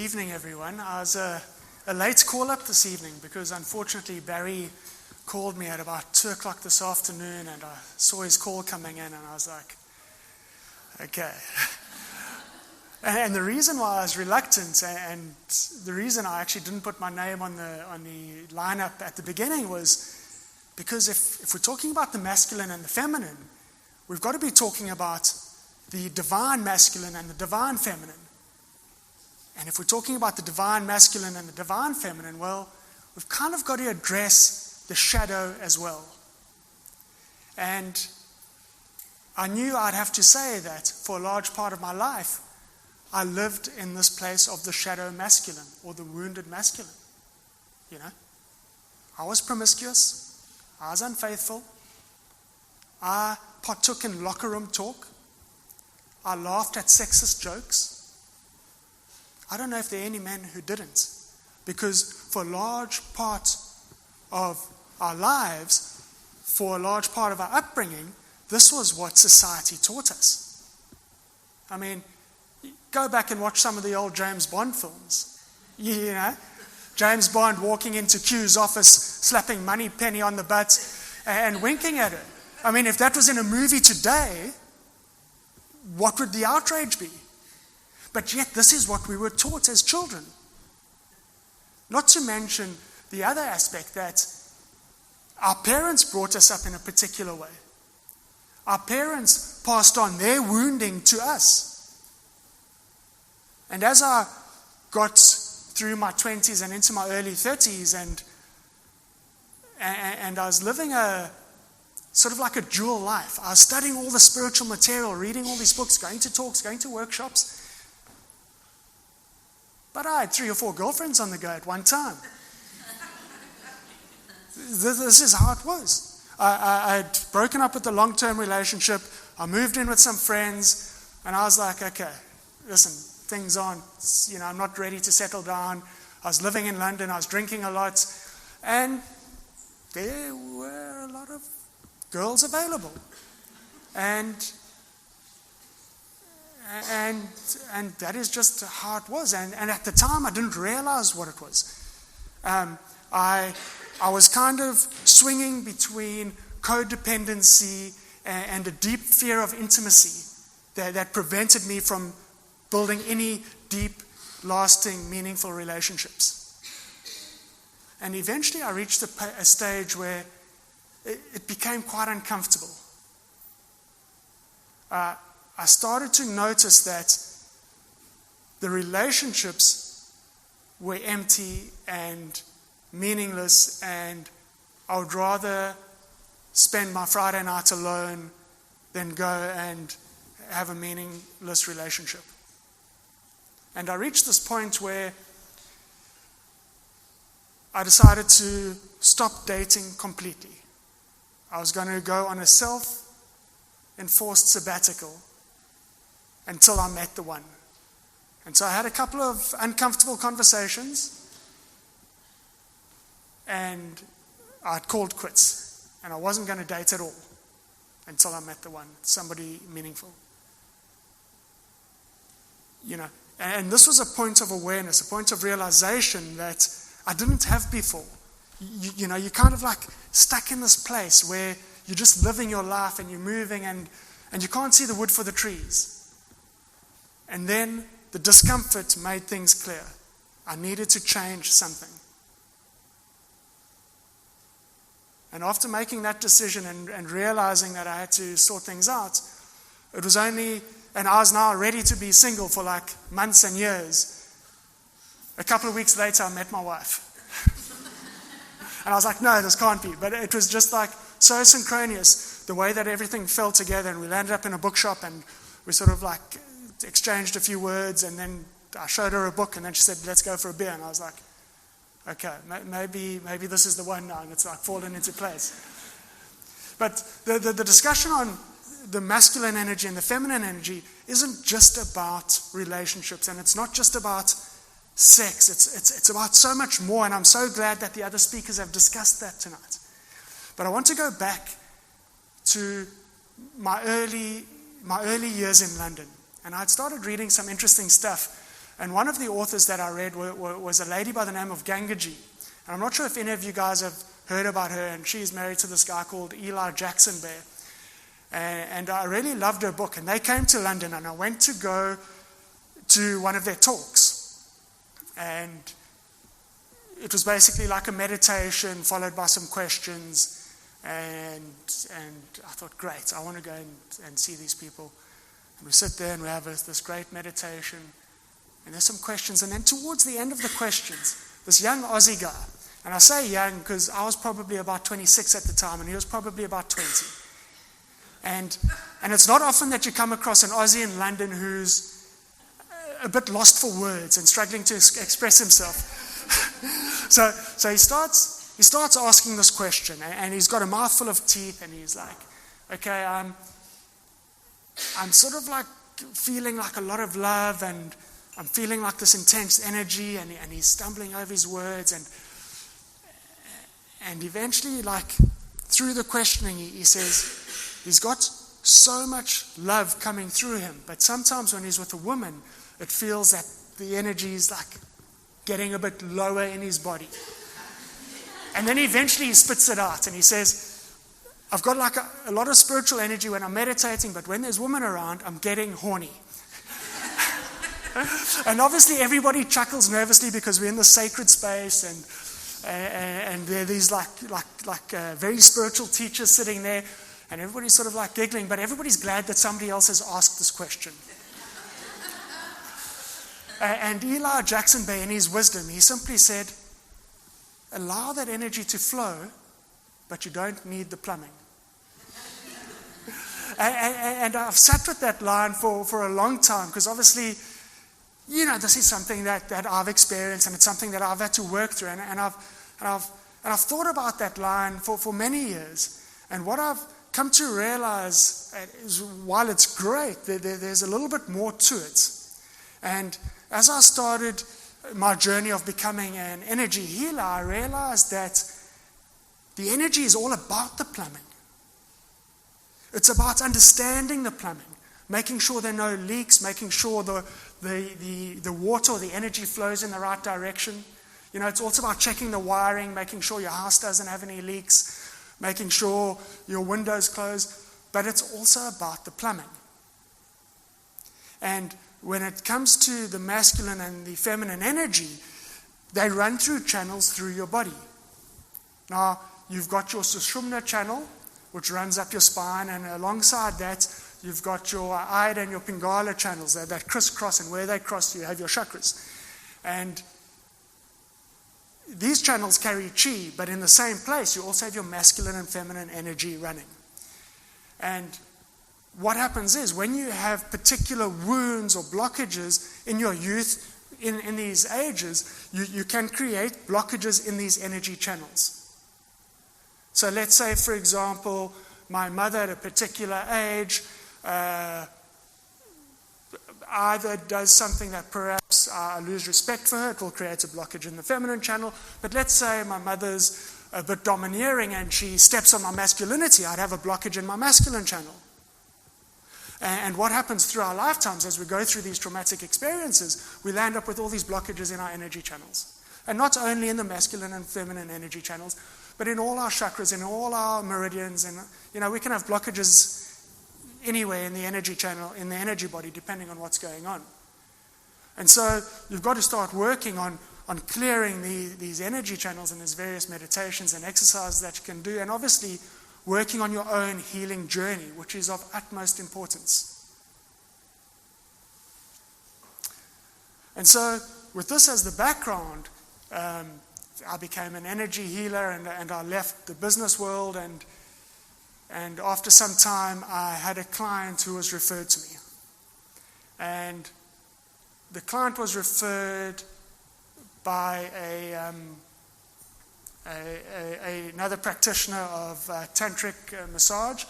evening, everyone. I was a late call-up this evening because unfortunately Barry called me at about 2 o'clock this afternoon, and I saw his call coming in and I was like, okay. And the reason why I was reluctant and the reason I actually didn't put my name on the lineup at the beginning was because if we're talking about the masculine and the feminine, we've got to be talking about the divine masculine and the divine feminine. And if we're talking about the divine masculine and the divine feminine, well, we've kind of got to address the shadow as well. And I knew I'd have to say that for a large part of my life, I lived in this place of the shadow masculine or the wounded masculine. You know, I was promiscuous. I was unfaithful. I partook in locker room talk. I laughed at sexist jokes. I don't know if there are any men who didn't, because for a large part of our lives, for a large part of our upbringing, this was what society taught us. I mean, go back and watch some of the old James Bond films. You know, James Bond walking into Q's office, slapping Moneypenny on the butt and winking at her. I mean, if that was in a movie today, what would the outrage be? But yet, this is what we were taught as children. Not to mention the other aspect that our parents brought us up in a particular way. Our parents passed on their wounding to us. And as I got through my 20s and into my early 30s, and I was living a sort of like a dual life. I was studying all the spiritual material, reading all these books, going to talks, going to workshops. But I had 3 or 4 girlfriends on the go at one time. This is how it was. I had broken up with a long-term relationship. I moved in with some friends, and I was like, okay, listen, things aren't, I'm not ready to settle down. I was living in London. I was drinking a lot. And there were a lot of girls available. And that is just how it was. And at the time, I didn't realize what it was. I was kind of swinging between codependency and a deep fear of intimacy that prevented me from building any deep, lasting, meaningful relationships. And eventually, I reached a stage where it became quite uncomfortable. I started to notice that the relationships were empty and meaningless, and I would rather spend my Friday night alone than go and have a meaningless relationship. And I reached this point where I decided to stop dating completely. I was going to go on a self-enforced sabbatical until I met the one. And so I had a couple of uncomfortable conversations, and I'd called quits, and I wasn't going to date at all until I met the one, somebody meaningful. And this was a point of awareness, a point of realization that I didn't have before. You're kind of like stuck in this place where you're just living your life and you're moving and you can't see the wood for the trees. And then the discomfort made things clear. I needed to change something. And after making that decision and realizing that I had to sort things out, it was only, and I was now ready to be single for like months and years. A couple of weeks later, I met my wife. And I was like, no, this can't be. But it was just like so synchronous, the way that everything fell together. And we landed up in a bookshop and we sort of like exchanged a few words. And then I showed her a book and then she said, let's go for a beer. And I was like, okay, maybe this is the one now. And it's like fallen into place. But the discussion on the masculine energy and the feminine energy isn't just about relationships. And it's not just about sex. It's about so much more, and I'm so glad that the other speakers have discussed that tonight. But I want to go back to my early years in London, and I'd started reading some interesting stuff And one of the authors that I read was a lady by the name of Gangaji. And I'm not sure if any of you guys have heard about her, and she's married to this guy called Eli Jackson Bear. And I really loved her book. And they came to London, and I went to go to one of their talks. And it was basically like a meditation followed by some questions. And I thought, great, I want to go and see these people. And we sit there and we have this great meditation. And there's some questions. And then towards the end of the questions, this young Aussie guy, and I say young because I was probably about 26 at the time, and he was probably about 20. And it's not often that you come across an Aussie in London who's a bit lost for words and struggling to express himself. so he starts asking this question, and he's got a mouthful of teeth, and he's like, okay, I'm sort of like feeling like a lot of love, and I'm feeling like this intense energy, and he's stumbling over his words, and eventually, like, through the questioning, he says he's got so much love coming through him, but sometimes when he's with a woman, it feels that the energy is like getting a bit lower in his body. And then eventually he spits it out, and he says, I've got like a lot of spiritual energy when I'm meditating, but when there's women around, I'm getting horny. And obviously everybody chuckles nervously because we're in the sacred space, and there are these like very spiritual teachers sitting there, and everybody's sort of like giggling, but everybody's glad that somebody else has asked this question. And Eli Jackson Bear, in his wisdom, he simply said, allow that energy to flow, but you don't need the plumbing. And I've sat with that line for a long time, because obviously, you know, this is something that I've experienced, and it's something that I've had to work through. And I've thought about that line for many years. And what I've come to realize is, while it's great, there's a little bit more to it. And as I started my journey of becoming an energy healer, I realized that the energy is all about the plumbing. It's about understanding the plumbing, making sure there are no leaks, making sure the water or the energy flows in the right direction. You know, it's also about checking the wiring, making sure your house doesn't have any leaks, making sure your windows close, but it's also about the plumbing. And when it comes to the masculine and the feminine energy, they run through channels through your body. Now, you've got your Sushumna channel, which runs up your spine, and alongside that, you've got your Ida and your Pingala channels that crisscross, and where they cross, you have your chakras. And these channels carry chi, but in the same place, you also have your masculine and feminine energy running. And what happens is, when you have particular wounds or blockages in your youth, in these ages, you can create blockages in these energy channels. So let's say, for example, my mother at a particular age either does something that perhaps I lose respect for her, it will create a blockage in the feminine channel. But let's say my mother's a bit domineering and she steps on my masculinity, I'd have a blockage in my masculine channel. And what happens through our lifetimes as we go through these traumatic experiences, we land up with all these blockages in our energy channels. And not only in the masculine and feminine energy channels, but in all our chakras, in all our meridians. And, you know, we can have blockages anywhere in the energy channel, in the energy body, depending on what's going on. And so you've got to start working on clearing these energy channels, and there's various meditations and exercises that you can do. And obviously, working on your own healing journey, which is of utmost importance. And so, with this as the background, I became an energy healer, and I left the business world, and after some time, I had a client who was referred to me. And the client was referred by another practitioner of tantric massage,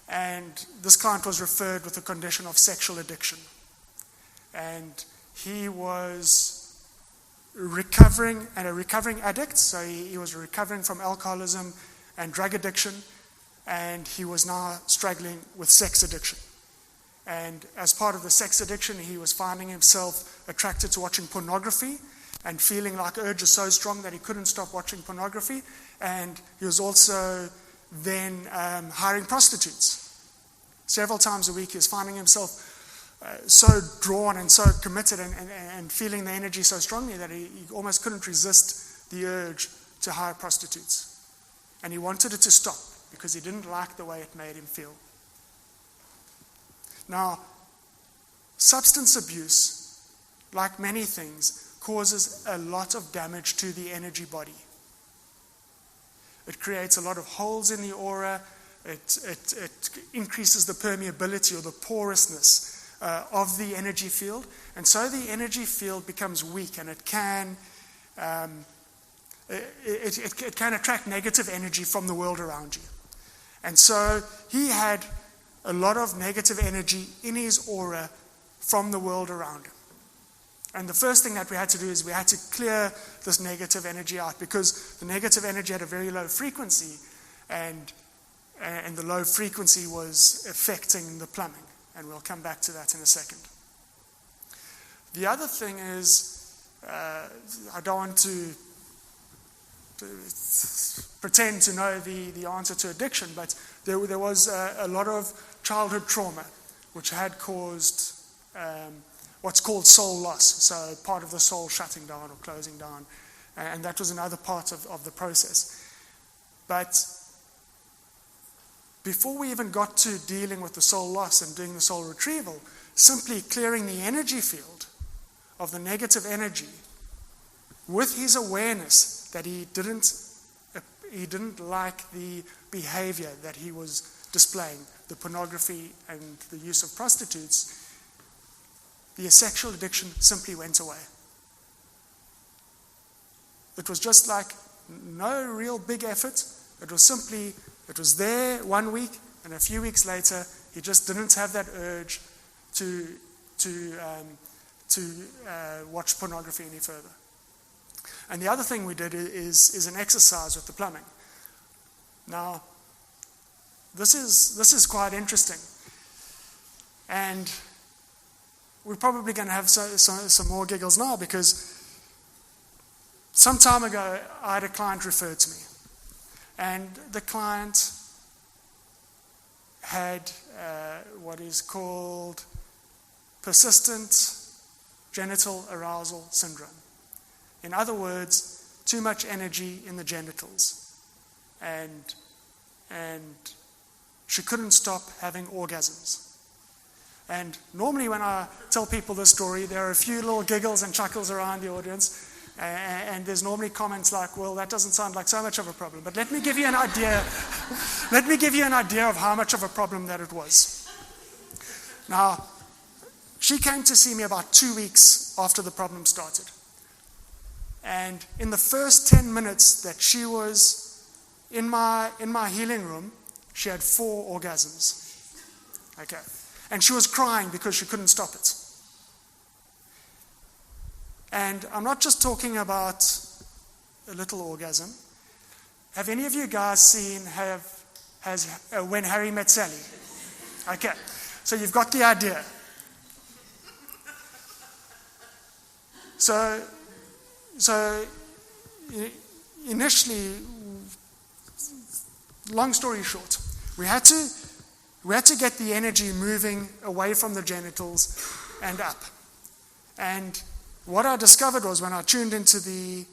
and this client was referred with a condition of sexual addiction. And he was recovering, and a recovering addict, so he was recovering from alcoholism and drug addiction, and he was now struggling with sex addiction. And as part of the sex addiction, he was finding himself attracted to watching pornography and feeling like urges so strong that he couldn't stop watching pornography. And he was also then hiring prostitutes. Several times a week, he was finding himself so drawn and so committed and feeling the energy so strongly that he almost couldn't resist the urge to hire prostitutes. And he wanted it to stop because he didn't like the way it made him feel. Now, substance abuse, like many things, causes a lot of damage to the energy body. It creates a lot of holes in the aura. It increases the permeability or the porousness of the energy field. And so the energy field becomes weak, and it can attract negative energy from the world around you. And so he had a lot of negative energy in his aura from the world around him. And the first thing that we had to do is we had to clear this negative energy out, because the negative energy had a very low frequency, and the low frequency was affecting the plumbing. And we'll come back to that in a second. The other thing is, I don't want to pretend to know the answer to addiction, but there was a lot of childhood trauma which had caused what's called soul loss, so part of the soul shutting down or closing down, and that was another part of the process. But before we even got to dealing with the soul loss and doing the soul retrieval, simply clearing the energy field of the negative energy with his awareness that he didn't like the behavior that he was displaying, the pornography and the use of prostitutes, the sexual addiction simply went away. It was just like no real big effort. It was there 1 week, and a few weeks later, he just didn't have that urge to watch pornography any further. And the other thing we did is an exercise with the plumbing. Now, this is quite interesting, and we're probably going to have some more giggles now, because some time ago I had a client refer to me, and the client had what is called persistent genital arousal syndrome. In other words, too much energy in the genitals, and she couldn't stop having orgasms. And normally when I tell people this story, there are a few little giggles and chuckles around the audience, and there's normally comments like, well, that doesn't sound like so much of a problem. But let me give you an idea. Let me give you an idea of how much of a problem that it was. Now, she came to see me about 2 weeks after the problem started. And in the first 10 minutes that she was in my healing room, she had 4 orgasms. Okay. And she was crying because she couldn't stop it. And I'm not just talking about a little orgasm. Have any of you guys seen When Harry Met Sally? Okay, so you've got the idea. So initially, long story short, we had to get the energy moving away from the genitals and up. And what I discovered was, when I tuned into the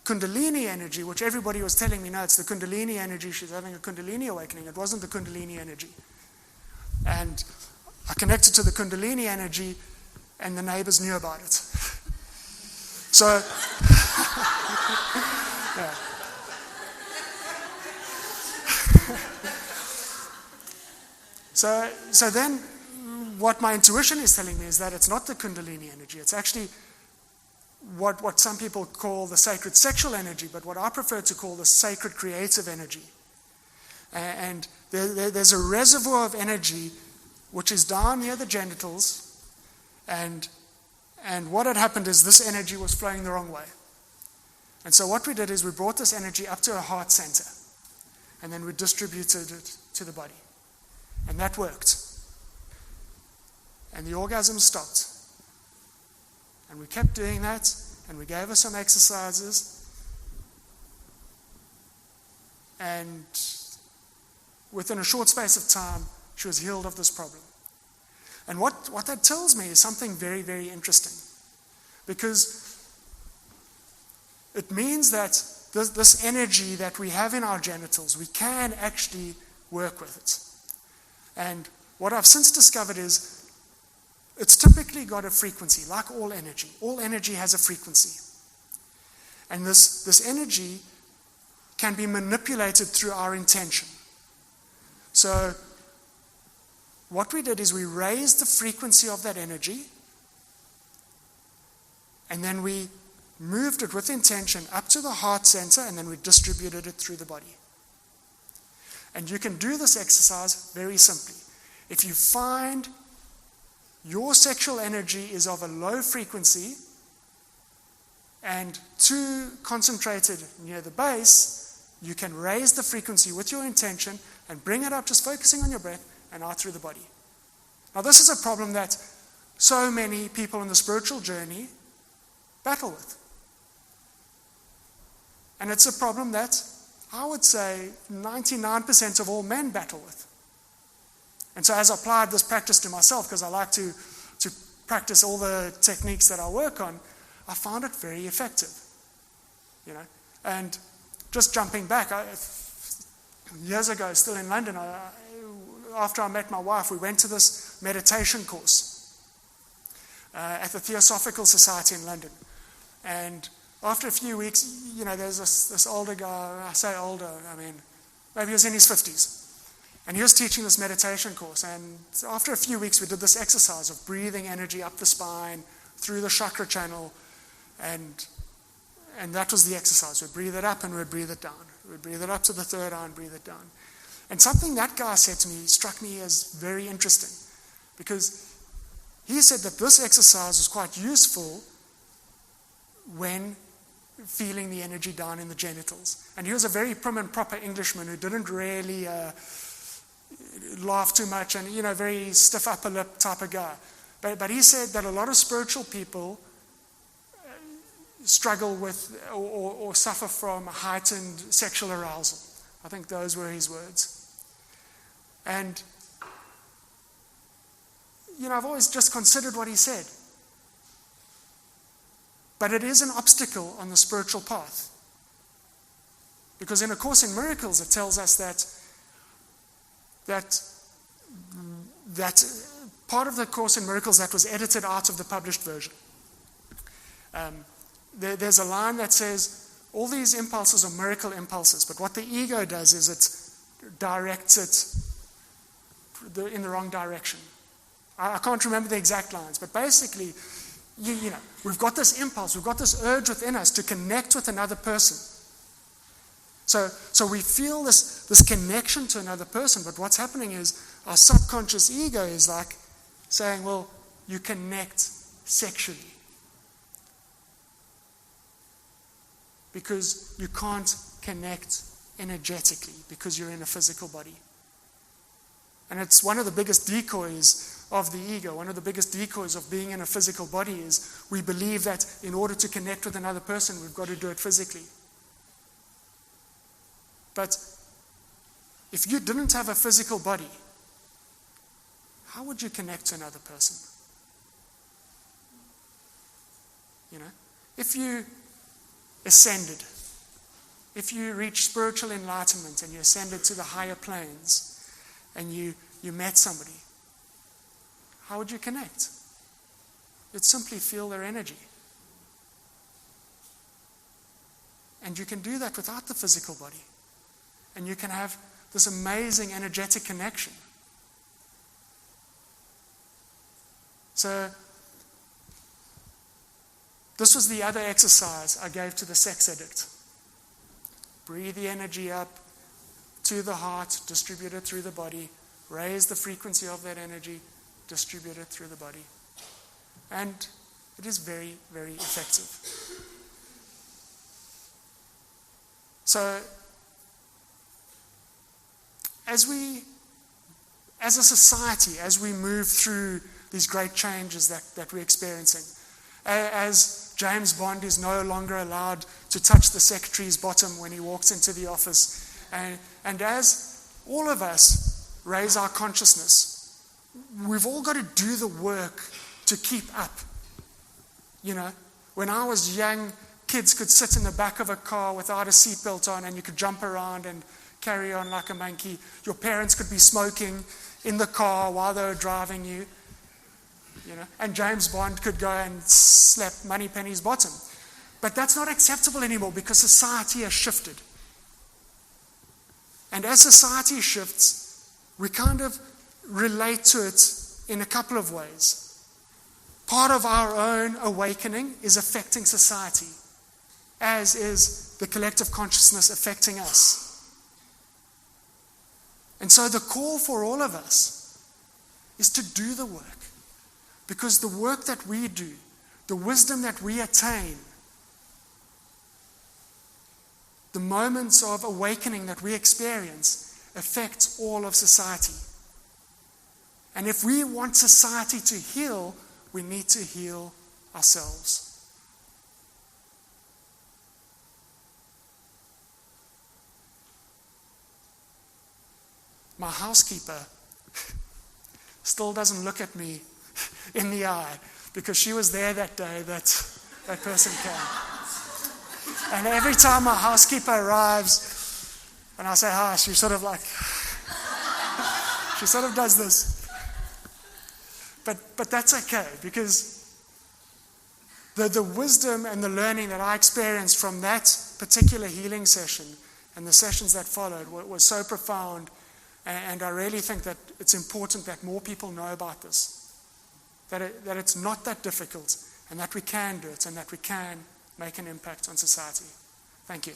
Kundalini energy, which everybody was telling me, no, it's the Kundalini energy, she's having a Kundalini awakening. It wasn't the Kundalini energy. And I connected to the Kundalini energy, and the neighbors knew about it. So, yeah. So then what my intuition is telling me is that it's not the Kundalini energy. It's actually what some people call the sacred sexual energy, but what I prefer to call the sacred creative energy. And there's a reservoir of energy which is down near the genitals, and what had happened is this energy was flowing the wrong way. And so what we did is we brought this energy up to a heart center, and then we distributed it to the body. And that worked. And the orgasm stopped. And we kept doing that, and we gave her some exercises. And within a short space of time, she was healed of this problem. And what that tells me is something very, very interesting. Because it means that this energy that we have in our genitals, we can actually work with it. And what I've since discovered is it's typically got a frequency, like all energy. All energy has a frequency. And this energy can be manipulated through our intention. So what we did is we raised the frequency of that energy, and then we moved it with intention up to the heart center, and then we distributed it through the body. And you can do this exercise very simply. If you find your sexual energy is of a low frequency and too concentrated near the base, you can raise the frequency with your intention and bring it up, just focusing on your breath, and out through the body. Now, this is a problem that so many people in the spiritual journey battle with. And it's a problem that I would say 99% of all men battle with. And so as I applied this practice to myself, because I like to practice all the techniques that I work on, I found it very effective. And just jumping back, years ago, still in London, after I met my wife, we went to this meditation course at the Theosophical Society in London. And after a few weeks, there's this older guy, I say older, maybe he was in his 50s. And he was teaching this meditation course. And after a few weeks, we did this exercise of breathing energy up the spine, through the chakra channel. And that was the exercise. We'd breathe it up and we'd breathe it down. We'd breathe it up to the third eye and breathe it down. And something that guy said to me struck me as very interesting. Because he said that this exercise was quite useful when feeling the energy down in the genitals. And he was a very prim and proper Englishman who didn't really laugh too much and, very stiff upper lip type of guy. But he said that a lot of spiritual people struggle with or suffer from heightened sexual arousal. I think those were his words. And, I've always just considered what he said. But it is an obstacle on the spiritual path. Because in A Course in Miracles, it tells us that part of the Course in Miracles that was edited out of the published version. There's a line that says, all these impulses are miracle impulses, but what the ego does is it directs it in the wrong direction. I can't remember the exact lines, but basically, we've got this impulse, we've got this urge within us to connect with another person. So we feel this connection to another person, but what's happening is our subconscious ego is like saying, well, you connect sexually. Because you can't connect energetically because you're in a physical body. And it's one of the biggest decoys of the ego, one of the biggest decoys of being in a physical body is we believe that in order to connect with another person, we've got to do it physically. But if you didn't have a physical body, how would you connect to another person? If you ascended, if you reached spiritual enlightenment and you ascended to the higher planes and you met somebody, how would you connect? You'd simply feel their energy. And you can do that without the physical body. And you can have this amazing energetic connection. So, this was the other exercise I gave to the sex addict. Breathe the energy up to the heart, distribute it through the body, raise the frequency of that energy, distribute it through the body. And it is very, very effective. So, as a society, as we move through these great changes that we're experiencing. As James Bond is no longer allowed to touch the secretary's bottom when he walks into the office, and as all of us raise our consciousness, we've all got to do the work to keep up. You know, when I was young, kids could sit in the back of a car without a seatbelt on and you could jump around and carry on like a monkey. Your parents could be smoking in the car while they were driving you. You know, and James Bond could go and slap Moneypenny's bottom. But that's not acceptable anymore because society has shifted. And as society shifts, we kind of relate to it in a couple of ways. Part of our own awakening is affecting society, as is the collective consciousness affecting us. And so the call for all of us is to do the work. Because the work that we do, the wisdom that we attain, the moments of awakening that we experience affect all of society. And if we want society to heal, we need to heal ourselves. My housekeeper still doesn't look at me in the eye because she was there that day that person came. And every time my housekeeper arrives and I say hi, she sort of she sort of does this. But that's okay, because the wisdom and the learning that I experienced from that particular healing session and the sessions that followed was so profound, and I really think that it's important that more people know about this. That it's not that difficult, and that we can do it, and that we can make an impact on society. Thank you.